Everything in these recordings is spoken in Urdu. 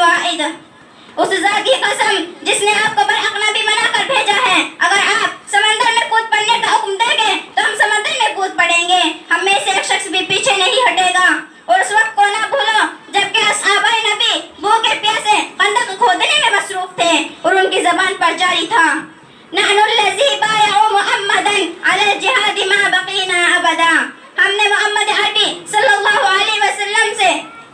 القواعد. اس ذات کی قسم جس نے آپ کو برحق نبی بنا کر بھیجا ہے، اگر آپ سمندر میں کود پڑنے کا حکم دیں گے تو ہم سمندر میں کود پڑیں گے، ہم میں سے ایک شخص بھی پیچھے نہیں ہٹے گا. اور اس وقت کو نہ بھولو جبکہ اصحابہ نبی بھوکے پیاسے خندق کھودنے میں مصروف تھے اور ان کی زبان پر جاری تھا نحن الذی بایعوا محمدا علی الجہاد ما بقینا ابدا. ہم نے محمد عربی صلی اللہ علیہ وسلم سے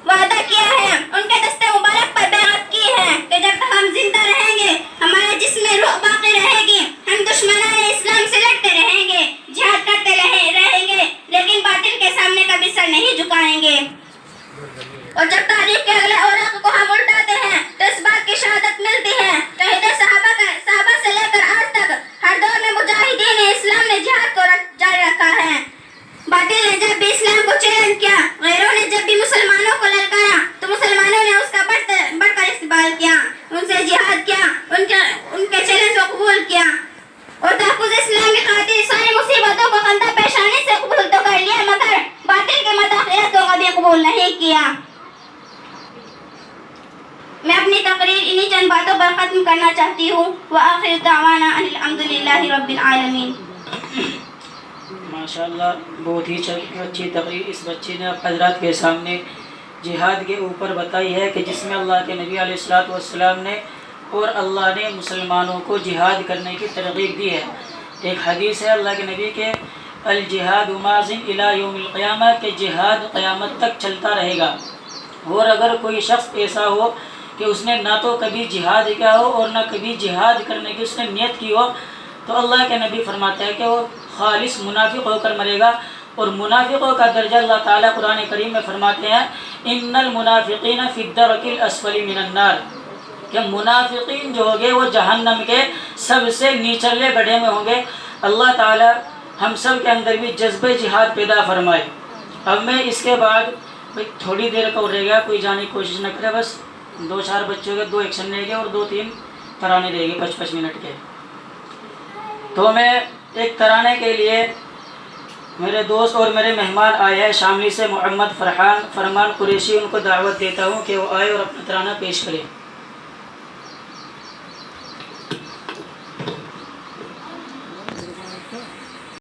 وعدہ کیا ہے، ان کے دستے مبارک پر بیعت کی ہے کہ جب تک ہم زندہ رہیں گے، ہمارے جسم میں روح باقی رہے گی، ہم دشمنان اسلام سے لڑتے رہیں گے، جہاد کرتے رہیں گے، لیکن باطل کے سامنے کبھی سر نہیں جھکائیں گے. اور جب تاریخ کے اگلے اوراق کو ہم الٹاتے ہیں تو اس بات کی شہادت ملتی ہے کہ ہدایت صحابہ سے لے کر آج تک ہر دور میں مجاہدین اسلام نے جہاد کو جاری رکھا ہے. باطل نے جب بھی اسلام کو چیلنج کیا، غیروں نے جب بھی مسلمانوں کو للکایا تو مسلمانوں نے اس کا بڑھ کر استقبال کیا، ان سے جہاد کیا، ان کے چیلنج کو قبول کیا اور تحفظ اسلام کی خاطر ساری مصیبتوں کو خندہ پیشانی سے قبول تو کر لیا، مگر باطل کے مداخلت کو کبھی قبول نہیں کیا. میں اپنی تقریر انہی چند باتوں پر ختم کرنا چاہتی ہوں. وآخر دعوانا ان الحمدللہ رب العالمین. ماشاءاللہ، بہت ہی اچھی تقریر اس بچے نے حضرات کے سامنے جہاد کے اوپر بتائی ہے کہ جس میں اللہ کے نبی علیہ الصلوۃ والسلام نے اور اللہ نے مسلمانوں کو جہاد کرنے کی ترغیب دی ہے. ایک حدیث ہے اللہ کے نبی کے الجہاد ماضٍ الی یوم القیامہ کہ جہاد قیامت تک چلتا رہے گا. اور اگر کوئی شخص ایسا ہو کہ اس نے نہ تو کبھی جہاد کیا ہو اور نہ کبھی جہاد کرنے کی اس نے نیت کی ہو تو اللہ کے نبی فرماتے ہیں کہ وہ خالص منافق ہو کر مرے گا. اور منافقوں کا درجہ اللہ تعالیٰ قرآن کریم میں فرماتے ہیں ان المنافقین فی الدرک الاسفل من النار، کہ منافقین جو ہوں گے وہ جہنم کے سب سے نیچلے گڑھے میں ہوں گے. اللہ تعالیٰ ہم سب کے اندر بھی جذبہ جہاد پیدا فرمائے. اب میں اس کے بعد تھوڑی دیر کا رہ گیا، کوئی جانے کی کوشش نہ کرے، بس 2-4 بچوں کے 2 ایکشن رہ گئے اور 2-3 ترانے رہ گئے 5-5 منٹ کے. تو میں ایک ترانے کے لیے میرے دوست اور میرے مہمان آئے ہیں شاملی سے محمد فرمان قریشی، ان کو دعوت دیتا ہوں کہ وہ آئے اور اپنا ترانہ پیش کرے.